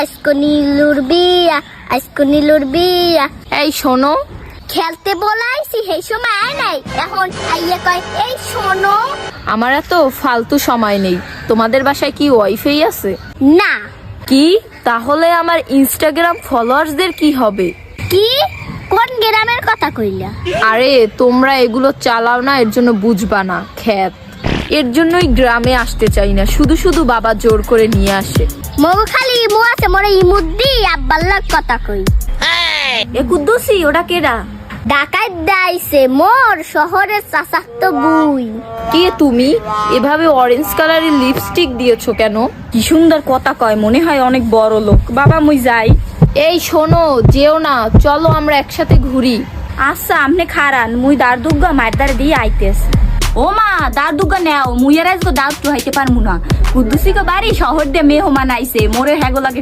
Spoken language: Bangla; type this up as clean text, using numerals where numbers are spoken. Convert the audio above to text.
আজকে নীলুর বিয়া, আজকে নীলুর বিয়া। এই শোনো, খেলতে বলাইছি সেই সময় আয় নাই, এখন আইয়া কয় এই শোনো। আমার এত ফালতু সময় নেই। তোমাদের বাসায় কি ওয়াইফাই আছে? না। কি? তাহলে আমার ইনস্টাগ্রাম ফলোয়ার্সদের কি হবে? কি? কোন গ্রামের কথা কইলা? আরে তোমরা এগুলো চালাও না, এর জন্য বুঝবা না খ্যাত। এর জন্যই গ্রামে আসতে চাই না, শুধু শুধু বাবা জোর করে নিয়ে আসে। মগু খালি ইমু আছে, মোরে ইমুদ্দি আব্বার লাগ কথা কই। এ কুদ্দুসি, ওটা কেডা? ডাকাত দাইছে মোর শহরের চাচাতো বুই। কে তুমি? এভাবে অরেঞ্জ কালারের লিপস্টিক দিয়েছো কেন? কি সুন্দর কথা কয়, মনে হয় অনেক বড় লোক। বাবা মুই যাই। এই শোনো, যেও না, চলো আমরা একসাথে ঘুরি। আচ্ছা আমনে খারান, মুই দাঁড় দুর্গা মায়ের দ্বারা দিয়ে আইতেছে। ও মা, দাঁড় দুর্গা নেও, মুইয়ের আজকে দাঁত তো হাইতে পারমু না। কুদ্দুসিকে বাড়ি শহর দিয়ে মেহমান আইছে, মোরে হ্যাগো লাগে